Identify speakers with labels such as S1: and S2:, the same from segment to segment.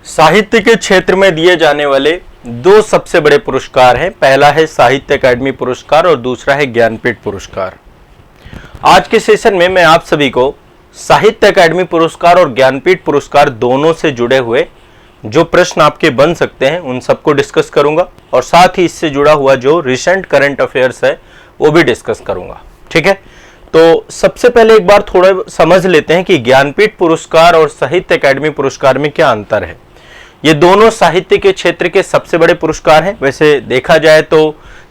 S1: साहित्य के क्षेत्र में दिए जाने वाले दो सबसे बड़े पुरस्कार हैं। पहला है साहित्य अकादमी पुरस्कार और दूसरा है ज्ञानपीठ पुरस्कार। आज के सेशन में मैं आप सभी को साहित्य अकादमी पुरस्कार और ज्ञानपीठ पुरस्कार दोनों से जुड़े हुए जो प्रश्न आपके बन सकते हैं उन सबको डिस्कस करूंगा और साथ ही इससे जुड़ा हुआ जो रिसेंट करंट अफेयर्स है वो भी डिस्कस करूंगा। ठीक है, तो सबसे पहले एक बार थोड़ा समझ लेते हैं कि ज्ञानपीठ पुरस्कार और साहित्य अकादमी पुरस्कार में क्या अंतर है। ये दोनों साहित्य के क्षेत्र के सबसे बड़े पुरस्कार हैं। वैसे देखा जाए तो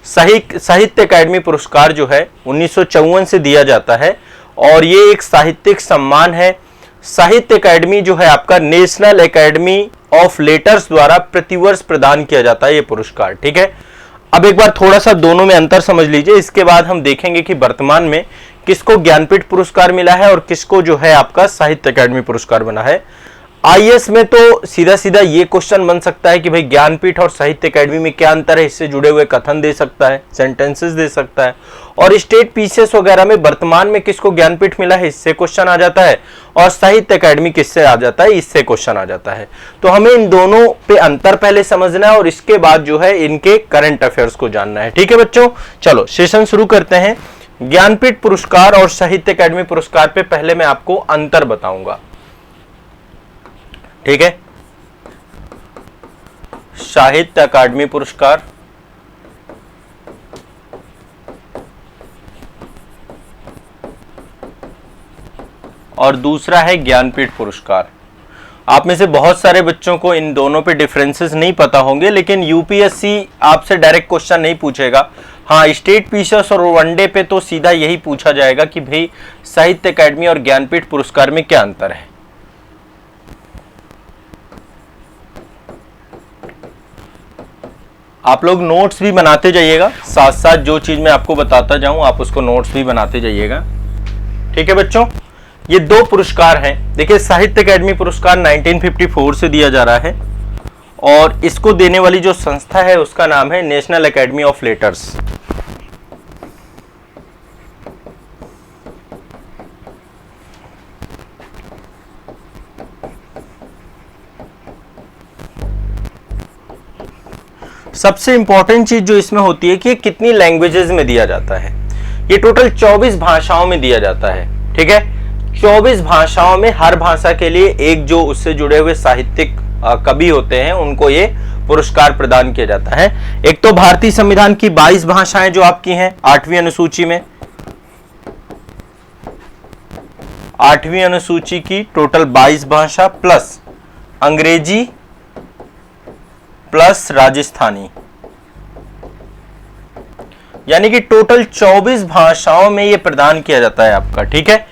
S1: साहित्य अकादमी पुरस्कार जो है 1954 से दिया जाता है और ये एक साहित्यिक सम्मान है। साहित्य अकादमी जो है आपका नेशनल एकेडमी ऑफ लेटर्स द्वारा प्रतिवर्ष प्रदान किया जाता है ये पुरस्कार। ठीक है, अब एक बार थोड़ा सा दोनों में अंतर समझ लीजिए। इसके बाद हम देखेंगे कि वर्तमान में किसको ज्ञानपीठ पुरस्कार मिला है और किसको जो है आपका साहित्य अकादमी पुरस्कार बना है। आईएएस में तो सीधा सीधा ये क्वेश्चन बन सकता है कि भाई ज्ञानपीठ और साहित्य अकादमी में क्या अंतर है, इससे जुड़े हुए कथन दे सकता है, सेंटेंसेस दे सकता है। और स्टेट पीसीएस वगैरह में वर्तमान में किसको ज्ञानपीठ मिला है इससे क्वेश्चन आ जाता है और साहित्य अकादमी किससे आ जाता है इससे क्वेश्चन आ जाता है। तो हमें इन दोनों पे अंतर पहले समझना है और इसके बाद जो है इनके करंट अफेयर्स को जानना है। ठीक है बच्चों, चलो सेशन शुरू करते हैं। ज्ञानपीठ पुरस्कार और साहित्य अकादमी पुरस्कार पे पहले मैं आपको अंतर बताऊंगा। ठीक है, साहित्य अकादमी पुरस्कार और दूसरा है ज्ञानपीठ पुरस्कार। आप में से बहुत सारे बच्चों को इन दोनों पे डिफरेंसेस नहीं पता होंगे, लेकिन यूपीएससी आपसे डायरेक्ट क्वेश्चन नहीं पूछेगा। हाँ, स्टेट पीसीएस और वनडे पे तो सीधा यही पूछा जाएगा कि भाई साहित्य अकादमी और ज्ञानपीठ पुरस्कार में क्या अंतर है। आप लोग नोट्स भी बनाते जाइएगा, साथ साथ जो चीज मैं आपको बताता जाऊं आप उसको नोट्स भी बनाते जाइएगा। ठीक है बच्चों, ये दो पुरस्कार हैं। देखिए, साहित्य अकादमी पुरस्कार 1954 से दिया जा रहा है और इसको देने वाली जो संस्था है उसका नाम है नेशनल एकेडमी ऑफ लेटर्स। सबसे इंपॉर्टेंट चीज जो इसमें होती है कि कितनी लैंग्वेजेस में दिया जाता है। ये टोटल 24 भाषाओं में दिया जाता है। ठीक है, 24 भाषाओं में हर भाषा के लिए एक जो उससे जुड़े हुए साहित्यिक कवि होते हैं उनको ये पुरस्कार प्रदान किया जाता है। एक तो भारतीय संविधान की 22 भाषाएं जो आपकी हैं 8वीं अनुसूची में, 8वीं अनुसूची की टोटल 22 भाषा प्लस अंग्रेजी प्लस राजस्थानी, यानी कि टोटल 24 भाषाओं में यह प्रदान किया जाता है आपका। ठीक है,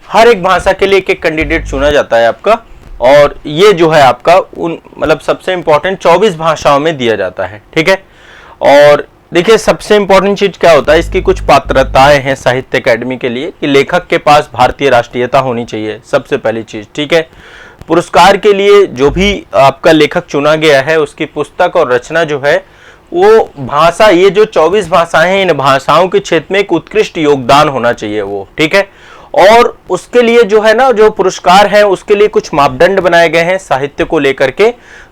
S1: हर एक भाषा के लिए एक एक कैंडिडेट चुना जाता है आपका और ये जो है आपका उन मतलब सबसे इंपॉर्टेंट 24 भाषाओं में दिया जाता है। ठीक है, और देखिए सबसे इंपॉर्टेंट चीज क्या होता है, इसकी कुछ पात्रताएं हैं साहित्य अकादमी के लिए कि लेखक के पास भारतीय राष्ट्रीयता होनी चाहिए, सबसे पहली चीज। ठीक है, पुरस्कार के लिए जो भी आपका लेखक चुना गया है उसकी पुस्तक और रचना जो है वो भाषा, ये जो 24 भाषाएं हैं इन भाषाओं के क्षेत्र में एक उत्कृष्ट योगदान होना चाहिए वो। ठीक है, और उसके लिए जो है ना जो पुरस्कार है उसके लिए कुछ मापदंड बनाए गए हैं साहित्य को लेकर के,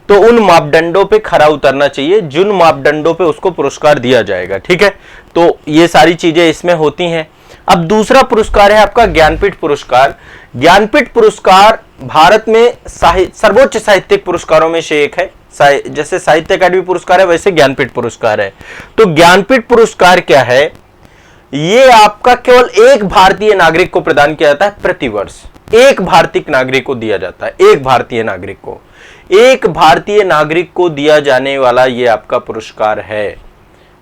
S1: तो उन मापदंडों पे खरा उतरना चाहिए, जिन मापदंडों पे उसको पुरस्कार दिया जाएगा। ठीक है, तो ये सारी चीजें इसमें होती हैं। अब दूसरा पुरस्कार है आपका ज्ञानपीठ पुरस्कार। ज्ञानपीठ पुरस्कार भारत में सर्वोच्च साहित्यिक पुरस्कारों में से एक है। जैसे साहित्य अकादमी पुरस्कार है वैसे ज्ञानपीठ पुरस्कार है। तो ज्ञानपीठ पुरस्कार क्या है, ये आपका केवल एक भारतीय नागरिक को प्रदान किया जाता है प्रतिवर्ष। एक भारतीय नागरिक को दिया जाता है, एक भारतीय नागरिक को दिया जाने वाला ये आपका पुरस्कार है।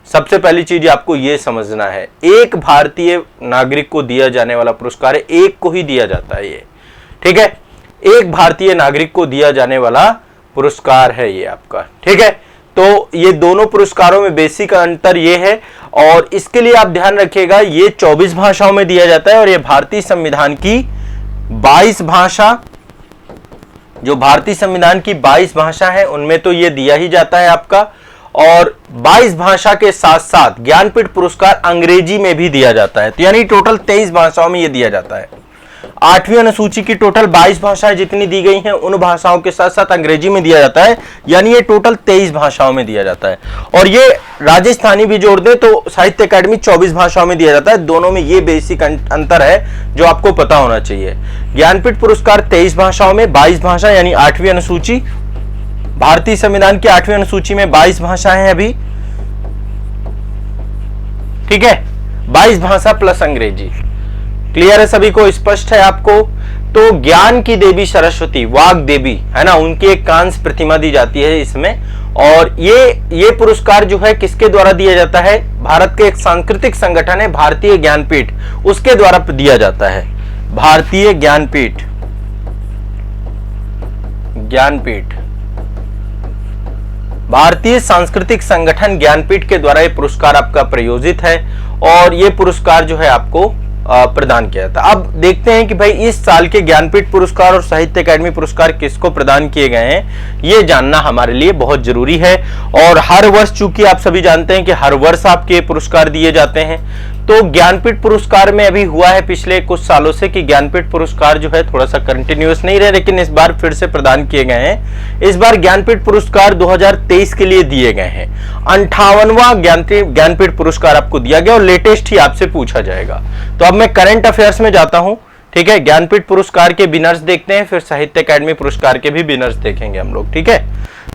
S1: सबसे पहली चीज आपको ये समझना है, एक भारतीय नागरिक को दिया जाने वाला पुरस्कार है, एक को ही दिया जाता है ये। ठीक है, एक भारतीय नागरिक को दिया जाने वाला पुरस्कार है ये आपका। ठीक है, तो ये दोनों पुरस्कारों में बेसिक अंतर ये है और इसके लिए आप ध्यान रखिएगा ये 24 भाषाओं में दिया जाता है और ये भारतीय संविधान की 22 भाषा, जो भारतीय संविधान की 22 भाषा है उनमें तो ये दिया ही जाता है आपका। और 22 भाषा के साथ साथ ज्ञानपीठ पुरस्कार अंग्रेजी में भी दिया जाता है, तो यानी टोटल 23 भाषाओं में ये दिया जाता है। 8वीं अनुसूची की टोटल 22 भाषाएं जितनी दी गई हैं उन भाषाओं के साथ साथ अंग्रेजी में दिया जाता है, यानी ये टोटल 23 भाषाओं में दिया जाता है। और ये राजस्थानी भी जोड़ दे तो साहित्य अकादमी 24 भाषाओं में दिया जाता है। दोनों में ये बेसिक अंतर है जो आपको पता होना चाहिए। ज्ञानपीठ पुरस्कार 23 भाषाओं में, 22 भाषा यानी 8वीं अनुसूची, भारतीय संविधान की 8वीं अनुसूची में 22 भाषाएं हैं अभी, ठीक है, 22 भाषा प्लस अंग्रेजी। क्लियर है सभी को, स्पष्ट है आपको? तो ज्ञान की देवी सरस्वती, वाग देवी है ना, उनकी एक कांस्य प्रतिमा दी जाती है इसमें। और ये पुरस्कार जो है किसके द्वारा दिया जाता है? भारत के एक सांस्कृतिक संगठन है भारतीय ज्ञानपीठ, उसके द्वारा दिया जाता है। भारतीय ज्ञानपीठ, ज्ञानपीठ, भारतीय सांस्कृतिक संगठन ज्ञानपीठ के द्वारा ये पुरस्कार आपका प्रायोजित है और ये पुरस्कार जो है आपको प्रदान किया जाता है। अब देखते हैं कि भाई इस साल के ज्ञानपीठ पुरस्कार और साहित्य अकादमी पुरस्कार किसको प्रदान किए गए हैं, ये जानना हमारे लिए बहुत जरूरी है। और हर वर्ष, चूंकि आप सभी जानते हैं कि हर वर्ष आपके पुरस्कार दिए जाते हैं, तो ज्ञानपीठ पुरस्कार में अभी हुआ है पिछले कुछ सालों से कि ज्ञानपीठ पुरस्कार जो है थोड़ा सा कंटिन्यूअस नहीं रहे, लेकिन इस बार फिर से प्रदान किए गए हैं। इस बार ज्ञानपीठ पुरस्कार 2023 के लिए दिए गए हैं। 58वां ज्ञानपीठ पुरस्कार आपको दिया गया और लेटेस्ट ही आपसे पूछा जाएगा। तो अब मैं करंट अफेयर्स में जाता हूं, ठीक है। ज्ञानपीठ पुरस्कार के विनर्स देखते हैं, फिर साहित्य अकादमी पुरस्कार के भी विनर्स देखेंगे हम लोग, ठीक है।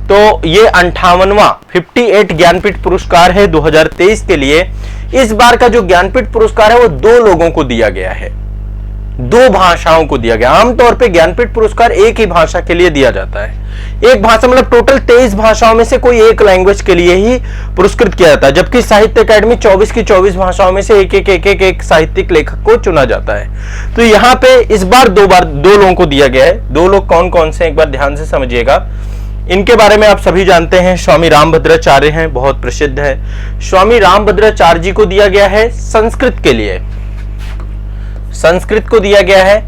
S1: तो ये 58वां 58 ज्ञानपीठ पुरस्कार है 2023 के लिए। इस बार का जो ज्ञानपीठ पुरस्कार है वो 2 लोगों को दिया गया है, 2 भाषाओं को दिया गया। आमतौर पे ज्ञानपीठ पुरस्कार एक ही भाषा के लिए दिया जाता है, एक भाषा मतलब टोटल 23 भाषाओं में से कोई एक लैंग्वेज के लिए ही पुरस्कृत किया जाता है, जबकि साहित्य अकादमी 24 की 24 भाषाओं में से एक साहित्यिक लेखक को चुना जाता है। तो यहाँ पे इस बार 2 लोगों को दिया गया है। 2 लोग कौन कौन से, एक बार ध्यान से समझिएगा। इनके बारे में आप सभी जानते हैं, स्वामी रामभद्राचार्य हैं, बहुत प्रसिद्ध है। स्वामी रामभद्राचार्य जी को दिया गया है संस्कृत के लिए, संस्कृत को दिया गया है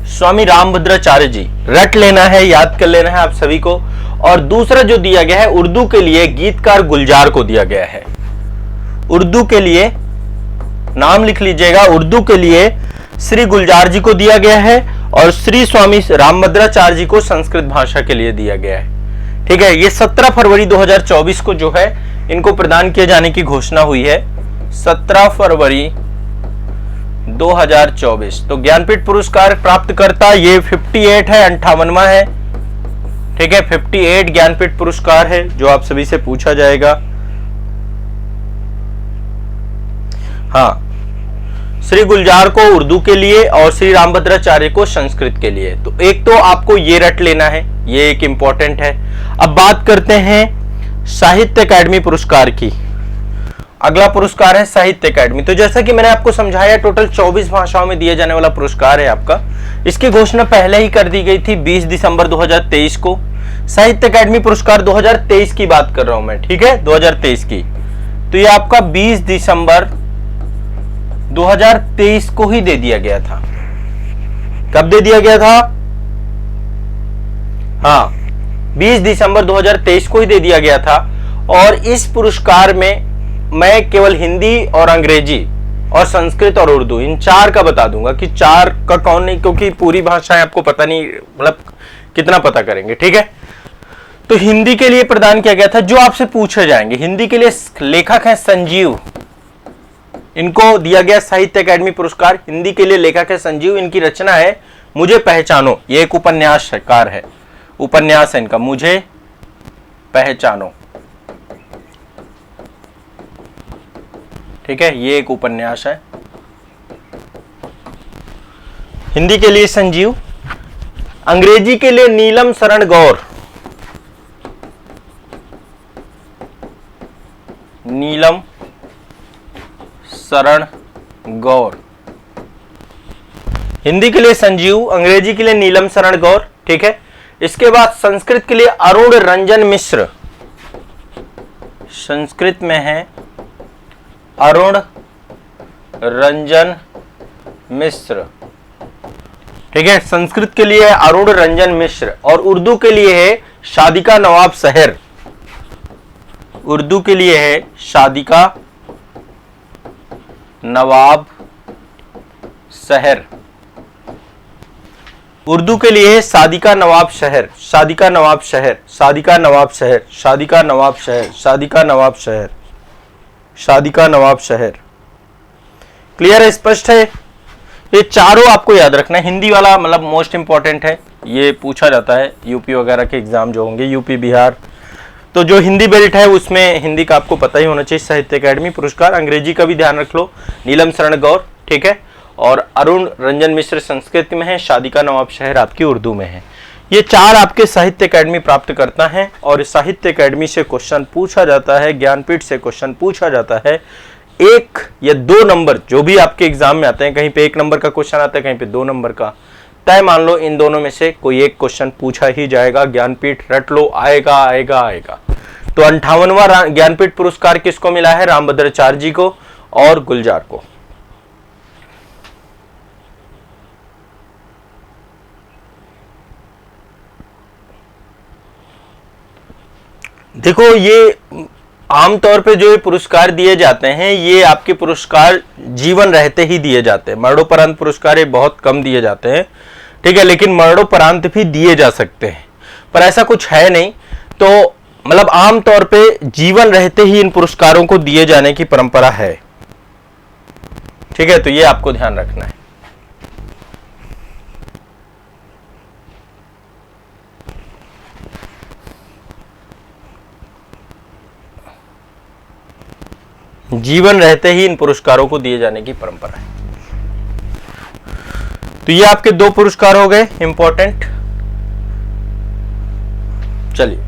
S1: स्वामी रामभद्राचार्य जी, रट लेना है, याद कर लेना है आप सभी को। और दूसरा जो दिया गया है उर्दू के लिए गीतकार गुलजार को दिया गया है। उर्दू के लिए नाम लिख लीजिएगा, उर्दू के लिए श्री गुलजार जी को दिया गया है और श्री स्वामी रामभद्राचार्य जी को संस्कृत भाषा के लिए दिया गया है, ठीक है। ये 17 फरवरी 2024 को जो है इनको प्रदान किए जाने की घोषणा हुई है, 17 फरवरी 2024। तो ज्ञानपीठ पुरस्कार प्राप्तकर्ता ये 58 है, 58वां है, ठीक है। 58 ज्ञानपीठ पुरस्कार है जो आप सभी से पूछा जाएगा। हाँ, श्री गुलजार को उर्दू के लिए और श्री रामभद्राचार्य को संस्कृत के लिए। तो एक तो आपको ये रट लेना है, ये एक इंपॉर्टेंट है। अब बात करते हैं साहित्य अकादमी पुरस्कार की। अगला पुरस्कार है साहित्य अकादमी। तो जैसा कि मैंने आपको समझाया, टोटल 24 भाषाओं में दिए जाने वाला पुरस्कार है आपका। इसकी घोषणा पहले ही कर दी गई थी 20 दिसंबर 2023 को। साहित्य अकादमी पुरस्कार 2023 की बात कर रहा हूं मैं, ठीक है, 2023 की। तो ये आपका 20 दिसंबर 2023 को ही दे दिया गया था। कब दे दिया गया था? हाँ, 20 दिसंबर 2023 को ही दे दिया गया था। और इस पुरस्कार में मैं केवल हिंदी और अंग्रेजी और संस्कृत और उर्दू, इन 4 का बता दूंगा कि 4 का कौन नहीं, क्योंकि पूरी भाषाएं आपको पता नहीं, मतलब कितना पता करेंगे, ठीक है। तो हिंदी के लिए प्रदान किया गया था, जो आपसे पूछे जाएंगे। हिंदी के लिए लेखक है संजीव, इनको दिया गया साहित्य अकादमी पुरस्कार। हिंदी के लिए लेखक है संजीव, इनकी रचना है मुझे पहचानो। ये एक उपन्यासकार है, उपन्यास है इनका, मुझे पहचानो, ठीक है, ये एक उपन्यास है। हिंदी के लिए संजीव, अंग्रेजी के लिए नीलम शरण गौर, नीलम शरण गौर। हिंदी के लिए संजीव, अंग्रेजी के लिए नीलम शरण गौर, ठीक है। इसके बाद संस्कृत के लिए अरुण रंजन मिश्र, संस्कृत में है अरुण रंजन मिश्र, ठीक है, संस्कृत के लिए अरुण रंजन मिश्र। और उर्दू के लिए है शादिका नवाब सहर, उर्दू के लिए है शादिका नवाब शहर। उर्दू के लिए है सादिका नवाब शहर, सादिका नवाब शहर, सादिका नवाब शहर, सादिका नवाब शहर, सादिका नवाब शहर, सादिका नवाब शहर। क्लियर है, स्पष्ट है? ये चारों आपको याद रखना है। हिंदी वाला मतलब मोस्ट इंपॉर्टेंट है, ये पूछा जाता है यूपी वगैरह के एग्जाम जो होंगे, यूपी बिहार। तो जो हिंदी बेल्ट है उसमें हिंदी का आपको पता ही होना चाहिए। साहित्य अकेडमी पुरस्कार, अंग्रेजी का भी ध्यान रख लो, नीलम शरण गौर, ठीक है, और अरुण रंजन मिश्र संस्कृत में है, शादिका नवाब शहर आपकी उर्दू में है। ये चार आपके साहित्य अकेडमी प्राप्त करता है और साहित्य अकेडमी से क्वेश्चन पूछा जाता है, ज्ञानपीठ से क्वेश्चन पूछा जाता है। 1 या 2 नंबर जो भी आपके एग्जाम में आते हैं, कहीं पे 1 नंबर का क्वेश्चन आता है, कहीं पे 2 नंबर का, तय मान लो इन दोनों में से कोई एक क्वेश्चन पूछा ही जाएगा। ज्ञानपीठ रट लो, आएगा आएगा आएगा। तो 58वां ज्ञानपीठ पुरस्कार किसको मिला है? रामभद्राचार्य जी को और गुलजार को। देखो, ये आमतौर पे जो ये पुरस्कार दिए जाते हैं, ये आपके पुरस्कार जीवन रहते ही दिए जाते हैं। मरणोपरांत पुरस्कार ये बहुत कम दिए जाते हैं, ठीक है, लेकिन मरणोपरांत भी दिए जा सकते हैं, पर ऐसा कुछ है नहीं। तो मतलब आमतौर पे जीवन रहते ही इन पुरस्कारों को दिए जाने की परंपरा है, ठीक है, तो ये आपको ध्यान रखना है। जीवन रहते ही इन पुरस्कारों को दिए जाने की परंपरा है। तो ये आपके 2 पुरस्कार हो गए इंपॉर्टेंट। चलिए